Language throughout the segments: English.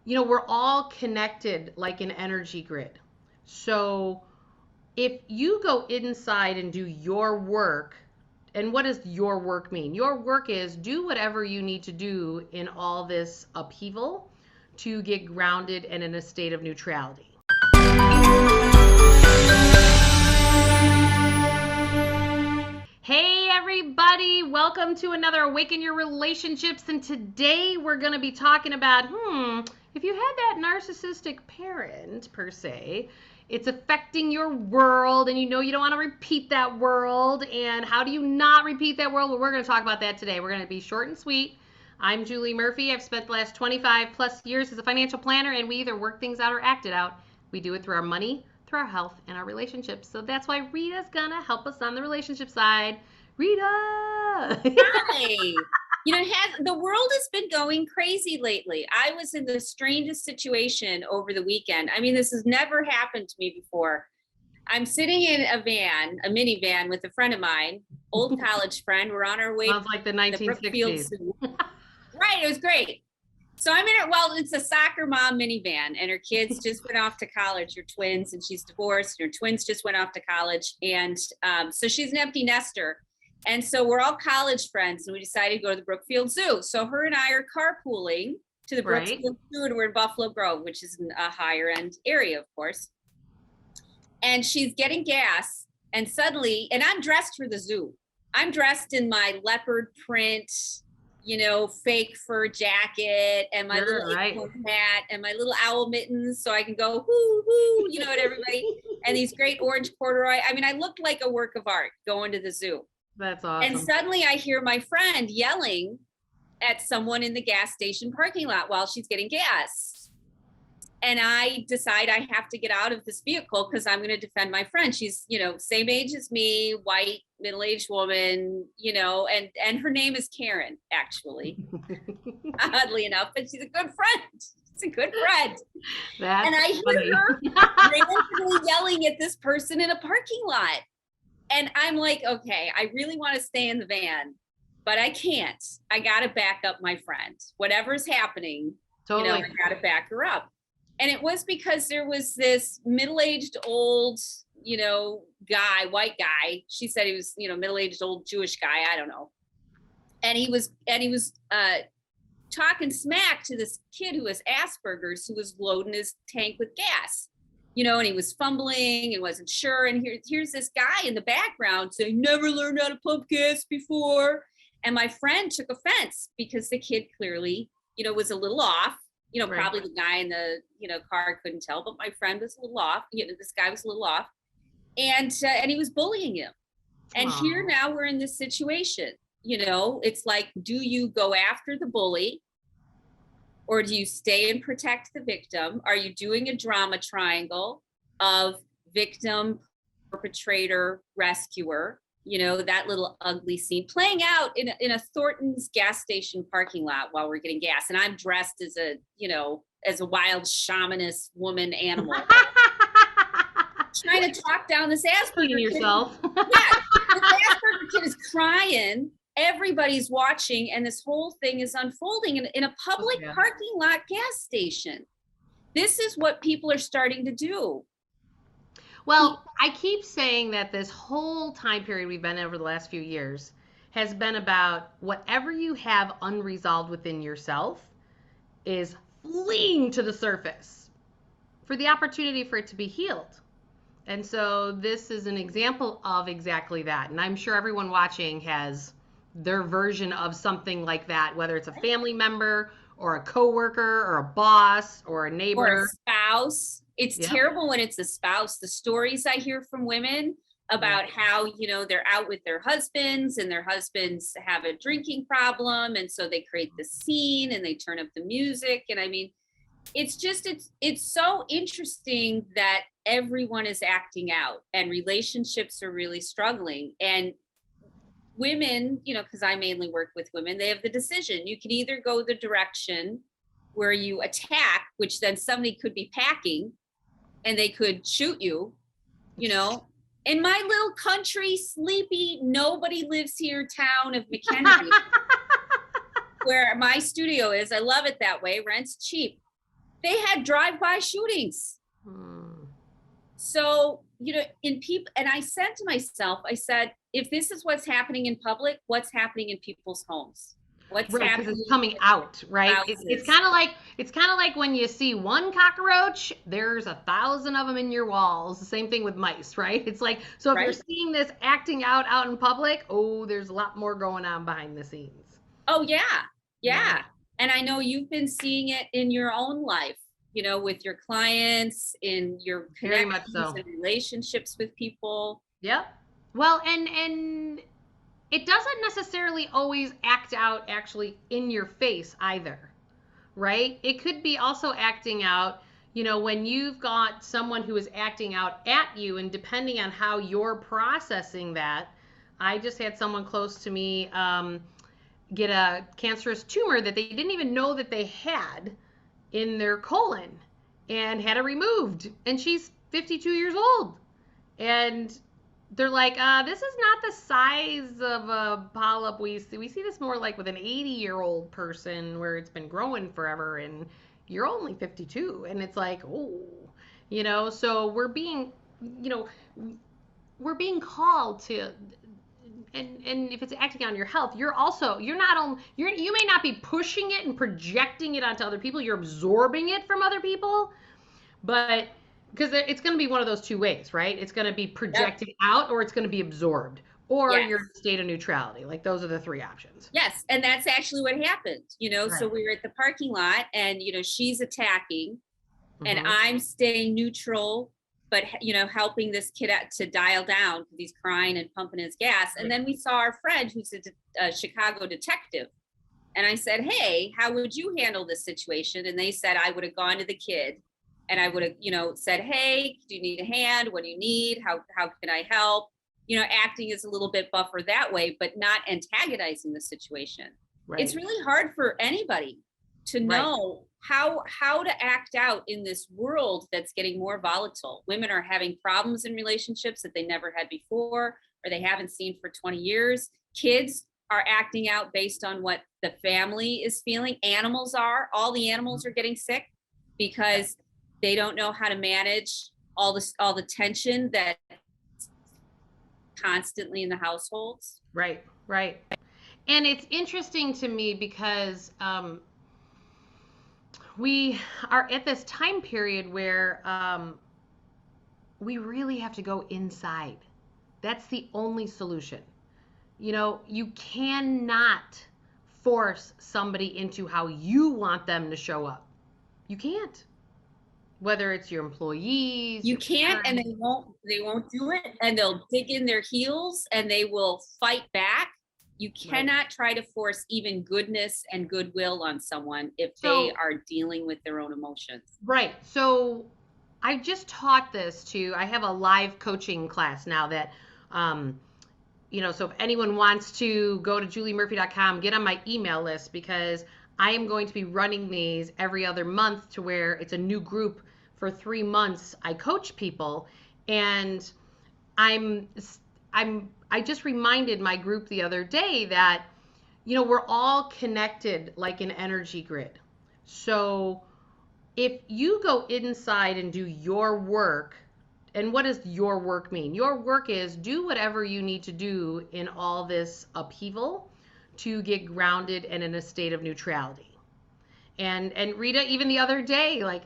we're all connected like an energy grid. So if you go inside and do your work, and what does your work mean? Your work is do whatever you need to do in all this upheaval to get grounded and in a state of neutrality. Hey everybody, welcome to another Awaken Your Relationships, and today we're going to be talking about, if you had that narcissistic parent, per se, it's affecting your world, and you don't want to repeat that world, and how do you not repeat that world? Well, we're going to talk about that today. We're going to be short and sweet. I'm Julie Murphy. I've spent the last 25 plus years as a financial planner, and we either work things out or act it out. We do it through our money, through our health, and our relationships. So that's why Rita's going to help us on the relationship side. Rita! Hi. The world has been going crazy lately. I was in the strangest situation over the weekend. I mean, this has never happened to me before. I'm sitting in a minivan with a friend of mine, old college friend. We're on our way. Sounds like the 1960s. Right, it was great. So I'm in it. Well, it's a soccer mom minivan, and her kids just went off to college. Her twins, and she's divorced. Her twins just went off to college, and so she's an empty nester. And so we're all college friends, and we decided to go to the Brookfield Zoo. So her and I are carpooling to the Brookfield Zoo, and we're in Buffalo Grove, which is a higher end area, of course. And she's getting gas, and suddenly, and I'm dressed for the zoo. I'm dressed in my leopard print, fake fur jacket and my little hat and my little owl mittens so I can go whoo whoo, at everybody, and these great orange corduroy. I mean, I looked like a work of art going to the zoo. That's awesome. And suddenly I hear my friend yelling at someone in the gas station parking lot while she's getting gas. And I decide I have to get out of this vehicle because I'm going to defend my friend. She's, same age as me, white, middle-aged woman, and her name is Karen, actually, oddly enough, but she's a good friend. She's a good friend. That's and I hear her randomly yelling at this person in a parking lot. And I'm like, okay, I really want to stay in the van, but I can't. I got to back up my friend. Whatever's happening, totally. I got to back her up. And it was because there was this middle-aged old, white guy. She said he was, middle-aged old Jewish guy. I don't know. And he was talking smack to this kid who has Asperger's, who was loading his tank with gas, and he was fumbling and wasn't sure. And here's this guy in the background saying, never learned how to pump gas before. And my friend took offense because the kid clearly, was a little off. Right. Probably the guy in the, car couldn't tell, but my friend was a little off. This guy was a little off, and he was bullying him. And here now we're in this situation. It's like, do you go after the bully, or do you stay and protect the victim? Are you doing a drama triangle of victim, perpetrator, rescuer? That little ugly scene playing out in a Thornton's gas station parking lot while we're getting gas. And I'm dressed as a wild shamanist woman animal. Trying to talk down this Asperger kid. Yourself. Yeah, the Asperger kid is crying. Everybody's watching, and this whole thing is unfolding in a public parking lot gas station. This is what people are starting to do. Well, I keep saying that this whole time period we've been over the last few years has been about whatever you have unresolved within yourself is fleeing to the surface for the opportunity for it to be healed. And so this is an example of exactly that. And I'm sure everyone watching has their version of something like that, whether it's a family member or a coworker or a boss or a neighbor. Or a spouse. It's terrible when it's a spouse. The stories I hear from women about how, they're out with their husbands and their husbands have a drinking problem. And so they create the scene and they turn up the music. And I mean, it's so interesting that everyone is acting out and relationships are really struggling. And women, because I mainly work with women, they have the decision. You can either go the direction where you attack, which then somebody could be packing and they could shoot you, in my little country, sleepy, nobody lives here town of McKennedy, where my studio is. I love it that way. Rent's cheap. They had drive-by shootings. So, in people, and I said to myself, I said, if this is what's happening in public, what's happening in people's homes? What's Right, because happening it's coming out, right? in It's houses? kind of like when you see one cockroach, there's 1,000 of them in your walls. The same thing with mice, right? It's like, so if you're Right? seeing this acting out in public, oh, there's a lot more going on behind the scenes. Oh, yeah. Yeah, Yeah. And I know you've been seeing it in your own life, with your clients, in your very much connections so. and relationships with people. Yep. Well, and it doesn't necessarily always act out actually in your face either, right? It could be also acting out, when you've got someone who is acting out at you, and depending on how you're processing that. I just had someone close to me get a cancerous tumor that they didn't even know that they had in their colon and had it removed. And she's 52 years old. And they're like, this is not the size of a polyp we see. We see this more like with an 80-year-old person where it's been growing forever, and you're only 52. And it's like, oh, so you know, we're being called to, and if it's acting on your health, you may not be pushing it and projecting it onto other people. You're absorbing it from other people, but because it's going to be one of those two ways, right? It's going to be Yep. projected out, or it's going to be absorbed, or Yes. your state of neutrality. Like those are the three options. Yes. And that's actually what happened. So Right. we were at the parking lot and, she's attacking and Mm-hmm. I'm staying neutral, but, helping this kid out to dial down because he's crying and pumping his gas. And Right. then we saw our friend who's a Chicago detective. And I said, hey, how would you handle this situation? And they said, I would have gone to the kid and I would have, said, hey, do you need a hand? What do you need? How can I help? Acting is a little bit buffer that way, but not antagonizing the situation. Right. It's really hard for anybody to know how to act out in this world that's getting more volatile. Women are having problems in relationships that they never had before, or they haven't seen for 20 years. Kids are acting out based on what the family is feeling. All the animals are getting sick because they don't know how to manage all the tension that constantly in the households. Right. Right. And it's interesting to me because we are at this time period where we really have to go inside. That's the only solution. You cannot force somebody into how you want them to show up. You can't. Whether it's your employees, You your can't, and parents. they won't do it, and they'll dig in their heels and they will fight back. You cannot try to force even goodness and goodwill on someone if they are dealing with their own emotions. Right. So I just taught this I have a live coaching class now that, so if anyone wants to go to juliemurphy.com, get on my email list, because I am going to be running these every other month to where it's a new group for 3 months. I coach people, and I just reminded my group the other day that, we're all connected like an energy grid. So if you go inside and do your work, and what does your work mean? Your work is do whatever you need to do in all this upheaval to get grounded and in a state of neutrality. And Rita, even the other day, like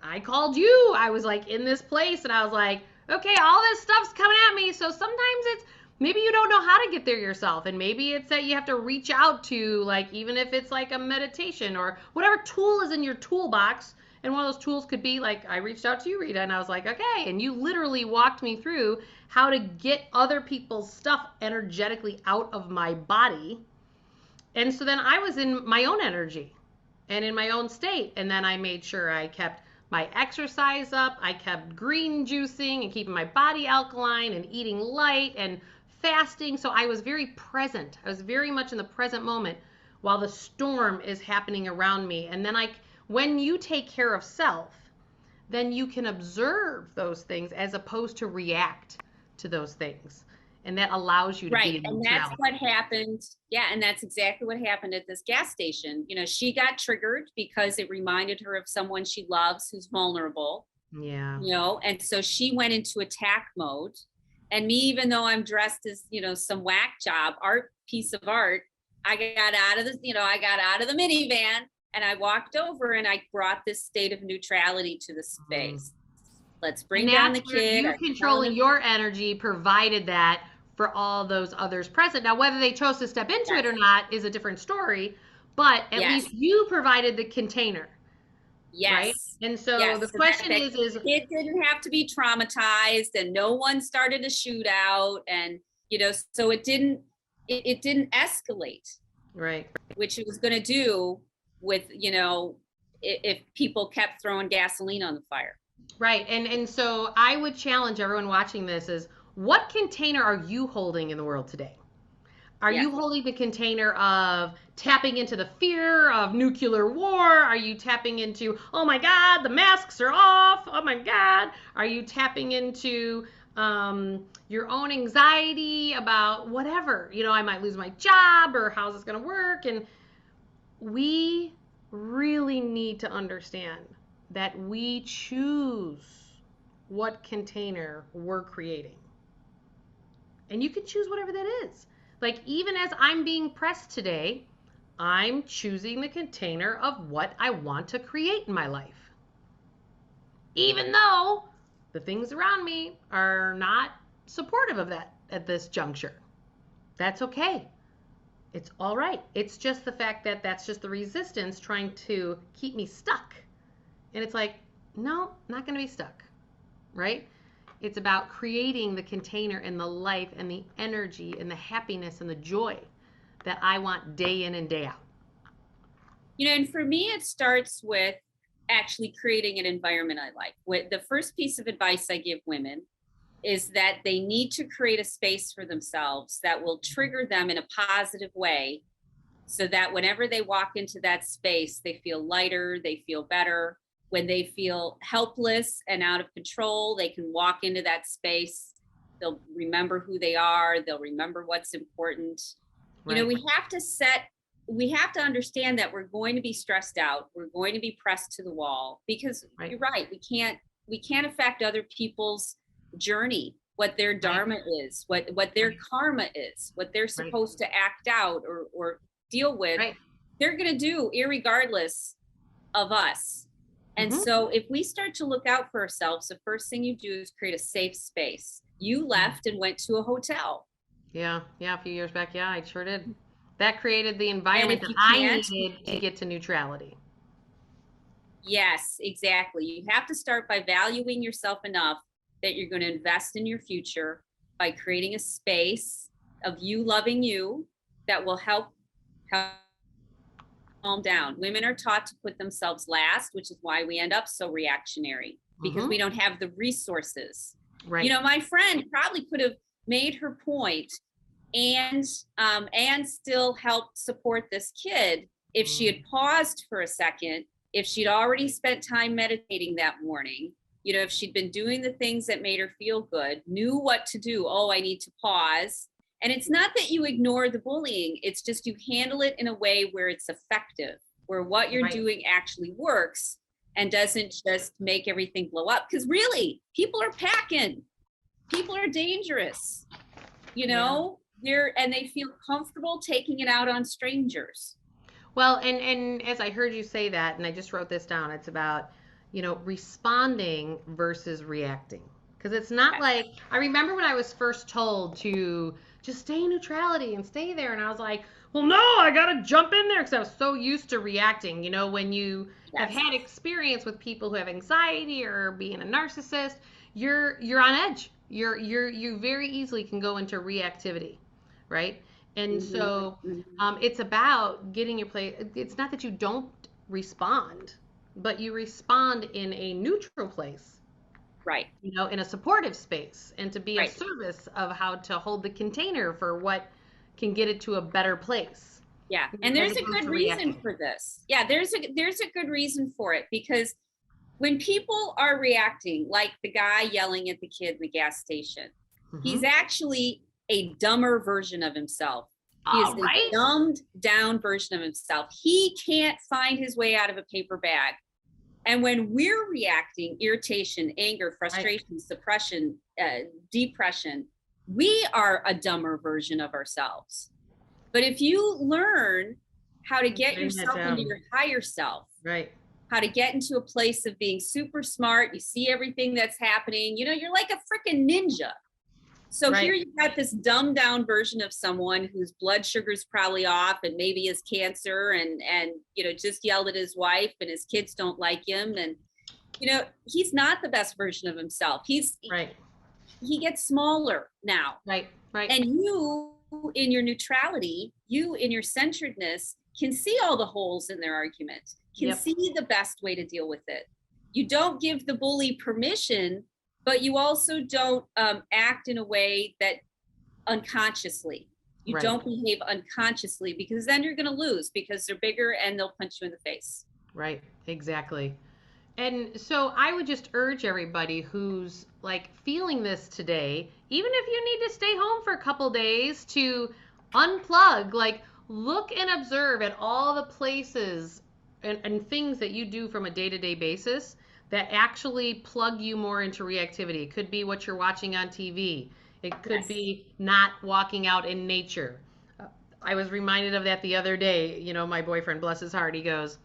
I called you. I was like in this place, and I was like, okay, all this stuff's coming at me. So sometimes it's maybe you don't know how to get there yourself, and maybe it's that you have to reach out to, like, even if it's like a meditation or whatever tool is in your toolbox. And one of those tools could be like, I reached out to you, Rita, and I was like, okay, and you literally walked me through how to get other people's stuff energetically out of my body. And so then I was in my own energy and in my own state. And then I made sure I kept my exercise up. I kept green juicing and keeping my body alkaline and eating light and fasting. So I was very present. I was very much in the present moment while the storm is happening around me. And then when you take care of self, then you can observe those things as opposed to react to those things. And that allows you to be in And neutrality. that's what happened. Yeah. And that's exactly what happened at this gas station. You know, she got triggered because it reminded her of someone she loves who's vulnerable. Yeah. You know, and so she went into attack mode. And me, even though I'm dressed as, you know, some whack job, piece of art, I got out of the minivan and I walked over and I brought this state of neutrality to the space. Let's bring down the kid. You controlling your energy provided that for all those others present. Now, whether they chose to step into it or not is a different story, but at least you provided the container. Yes. Right? And so the question is it didn't have to be traumatized and no one started a shootout, and, you know, so it didn't escalate. Right. Which it was going to do with, you know, if people kept throwing gasoline on the fire. Right. And so I would challenge everyone watching this is, what container are you holding in the world today? Are you holding the container of tapping into the fear of nuclear war? Are you tapping into, oh my God, the masks are off? Oh my God. Are you tapping into your own anxiety about whatever? You know, I might lose my job, or how's this going to work? And we really need to understand that we choose what container we're creating. And you can choose whatever that is. Like, even as I'm being pressed today, I'm choosing the container of what I want to create in my life. Even though the things around me are not supportive of that at this juncture. That's okay. It's all right. It's just the fact that that's just the resistance trying to keep me stuck. And it's like, no, not going to be stuck, right? It's about creating the container and the life and the energy and the happiness and the joy that I want day in and day out. You know, and for me, it starts with actually creating an environment I like. The first piece of advice I give women is that they need to create a space for themselves that will trigger them in a positive way, so that whenever they walk into that space, they feel lighter, they feel better. When they feel helpless and out of control, they can walk into that space. They'll remember who they are. They'll remember what's important. Right. You know, we have to understand that we're going to be stressed out. We're going to be pressed to the wall, because you're right. We can't affect other people's journey, what their dharma is, what their karma is, what they're supposed to act out or deal with. They're going to do irregardless of us. And so if we start to look out for ourselves, the first thing you do is create a safe space. You left and went to a hotel. Yeah, a few years back. Yeah, I sure did. That created the environment that I needed to get to neutrality. Yes, exactly. You have to start by valuing yourself enough that you're going to invest in your future by creating a space of you loving you that will help calm down. Women are taught to put themselves last, which is why we end up so reactionary, because we don't have the resources. You know, my friend probably could have made her point and still helped support this kid if she had paused for a second, if she'd already spent time meditating that morning, you know, if she'd been doing the things that made her feel good, knew what to do. Oh, I need to pause. And it's not that you ignore the bullying. It's just you handle it in a way where it's effective, where what you're doing actually works and doesn't just make everything blow up. Because really, people are packing. People are dangerous, you know, and they feel comfortable taking it out on strangers. Well, and as I heard you say that, and I just wrote this down, it's about, you know, responding versus reacting. Because it's not like, I remember when I was first told to just stay in neutrality and stay there. And I was like, well, no, I got to jump in there, because I was so used to reacting. You know, when you have had experience with people who have anxiety or being a narcissist, you're on edge. You very easily can go into reactivity, right? And so it's about getting your place. It's not that you don't respond, but you respond in a neutral place. Right. You know, in a supportive space, and to be of service of how to hold the container for what can get it to a better place. Yeah. And there's a good reason for this. Yeah, there's a good reason for it, because when people are reacting, like the guy yelling at the kid in the gas station, he's actually a dumber version of himself. He is All right. a dumbed down version of himself. He can't find his way out of a paper bag. And when we're reacting, irritation, anger, frustration, suppression, depression, we are a dumber version of ourselves. But if you learn how to get yourself into your higher self, right, how to get into a place of being super smart, you see everything that's happening, you know, you're like a freaking ninja. So here you've got this dumbed down version of someone whose blood sugar's probably off and maybe has cancer and you know, just yelled at his wife and his kids don't like him. And, you know, he's not the best version of himself. He gets smaller now. Right. And you in your neutrality, you in your centeredness can see all the holes in their argument, can see the best way to deal with it. You don't give the bully permission, but you also don't act in a way that unconsciously. You don't behave unconsciously, because then you're going to lose, because they're bigger and they'll punch you in the face. Right, exactly. And so I would just urge everybody who's like feeling this today, even if you need to stay home for a couple days, to unplug, like look and observe at all the places and things that you do from a day-to-day basis that actually plug you more into reactivity. It could be what you're watching on TV. It could be not walking out in nature. I was reminded of that the other day. You know, my boyfriend, bless his heart, he goes,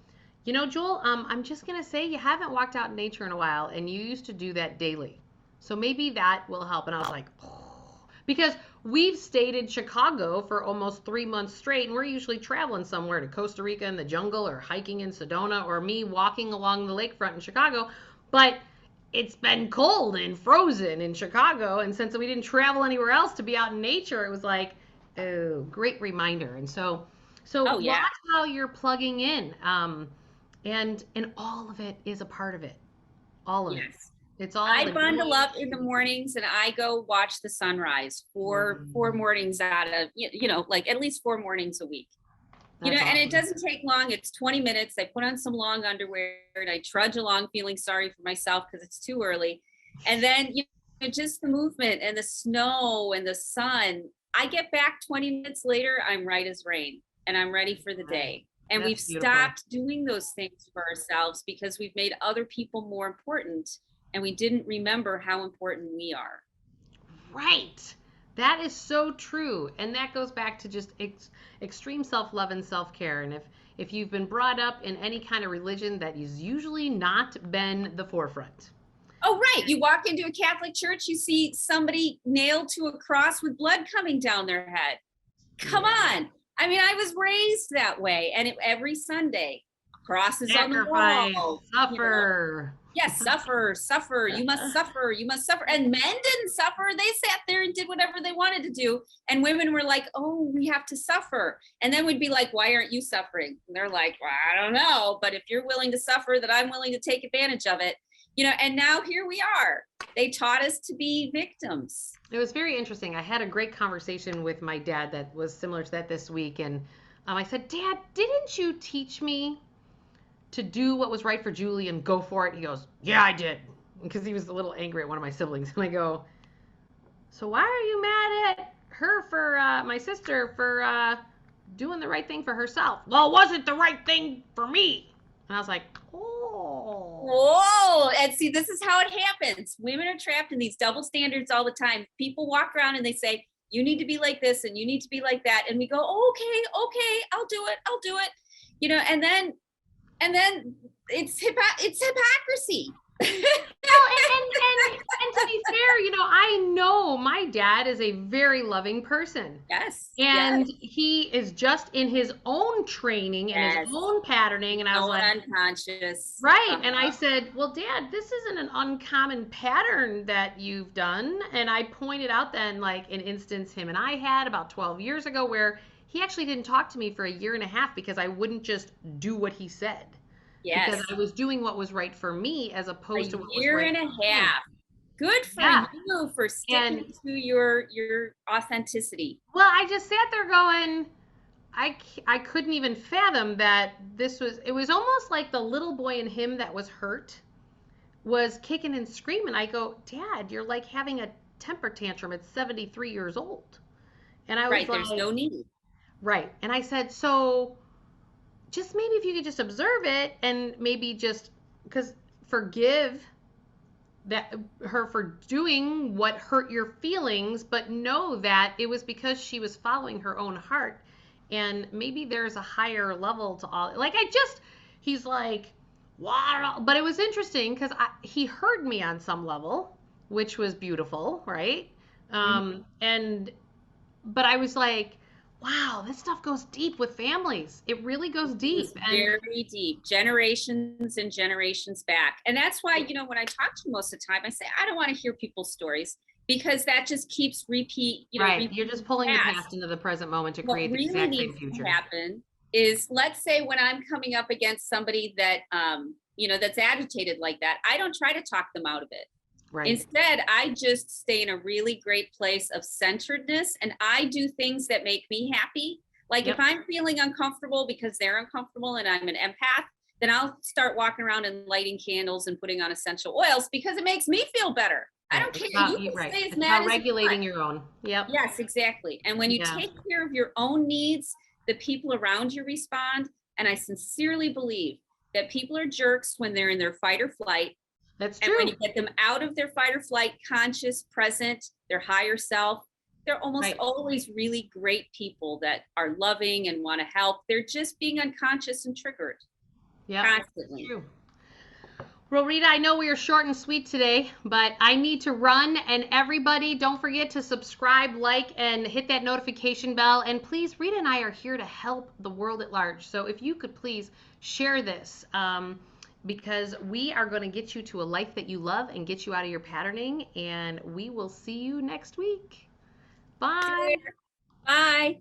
you know, Joel, I'm just going to say you haven't walked out in nature in a while, and you used to do that daily. So maybe that will help. And I was like, oh, because we've stayed in Chicago for almost 3 months straight, and we're usually traveling somewhere to Costa Rica in the jungle or hiking in Sedona or me walking along the lakefront in Chicago. But it's been cold and frozen in Chicago. And since we didn't travel anywhere else to be out in nature, it was like, oh, great reminder. And so watch how you're plugging in. And all of it is a part of it. All of it. It's all. I bundle up in the mornings and I go watch the sunrise for 4 mornings out of, you know, like at least 4 mornings a week. You know, and it doesn't take long. It's 20 minutes. I put on some long underwear and I trudge along feeling sorry for myself because it's too early. And then, you know, just the movement and the snow and the sun. I get back 20 minutes later, I'm right as rain and I'm ready for the day. And we've stopped doing those things for ourselves because we've made other people more important and we didn't remember how important we are. Right. That is so true. And that goes back to just extreme self-love and self-care. And if you've been brought up in any kind of religion, that has usually not been the forefront. Oh, right. You walk into a Catholic church, you see somebody nailed to a cross with blood coming down their head. Come on. I mean, I was raised that way. And every Sunday, crosses on the wall. Suffer. You know? Yes, suffer. You must suffer. You must suffer. And men didn't suffer. They sat there and did whatever they wanted to do. And women were like, oh, we have to suffer. And then we'd be like, why aren't you suffering? And they're like, well, I don't know. But if you're willing to suffer, then I'm willing to take advantage of it. You know, and now here we are. They taught us to be victims. It was very interesting. I had a great conversation with my dad that was similar to that this week. And I said, Dad, didn't you teach me to do what was right for Julie and go for it? He goes, yeah, I did. Because he was a little angry at one of my siblings. And I go, so why are you mad at her for, my sister, for doing the right thing for herself? Well, it wasn't the right thing for me. And I was like, whoa. And see, this is how it happens. Women are trapped in these double standards all the time. People walk around and they say, you need to be like this and you need to be like that. And we go, okay, I'll do it. You know, and then it's hypocrisy. Well, and to be fair, you know, I know my dad is a very loving person. Yes. And he is just in his own training and his own patterning. And I was like, unconscious. Right. And I said, well, Dad, this isn't an uncommon pattern that you've done. And I pointed out then, like, an instance him and I had about 12 years ago where he actually didn't talk to me for 1.5 years because I wouldn't just do what he said. Yes. Because I was doing what was right for me as opposed to what was A right year and a half. Good for you for sticking to your authenticity. Well, I just sat there going, I couldn't even fathom that it was almost like the little boy in him that was hurt was kicking and screaming. I go, Dad, you're like having a temper tantrum at 73 years old. And I was Right. There's like, no need. right. And I said, so just maybe if you could just observe it and maybe just because forgive that her for doing what hurt your feelings, but know that it was because she was following her own heart. And maybe there's a higher level to all. Like I just, he's like, wow. But it was interesting because he heard me on some level, which was beautiful, right? Mhm. And but I was like, wow, this stuff goes deep with families. It really goes Goes deep. And very deep, generations and generations back. And that's why, when I talk to you most of the time, I say, I don't want to hear people's stories because that just keeps right, you're just repeating pulling the past. past into the present moment to What create the really exact same needs to future. happen is, let's say when I'm coming up against somebody that, that's agitated like that, I don't try to talk them out of it. Right. Instead, I just stay in a really great place of centeredness and I do things that make me happy. Like if Yep. I'm feeling uncomfortable because they're uncomfortable and I'm an empath, then I'll start walking around and lighting candles and putting on essential oils because it makes me feel better. I Right. don't care. It's You about you. can Right. stay as It's mad about as you want. regulating your own. Yep. Yes, exactly. And when you Yeah. take care of your own needs, the people around you respond. And I sincerely believe that people are jerks when they're in their fight or flight. That's And when true. you get them out of their fight or flight, conscious, present, their higher self, they're almost Right. always really great people that are loving and want to help. They're just being unconscious and triggered Yep. That's constantly. true. Well, Rita, I know we are short and sweet today, but I need to run. And everybody, don't forget to subscribe, like, and hit that notification bell. And please, Rita and I are here to help the world at large. So if you could please share this, because we are going to get you to a life that you love and get you out of your patterning. And we will see you next week. Bye. Bye.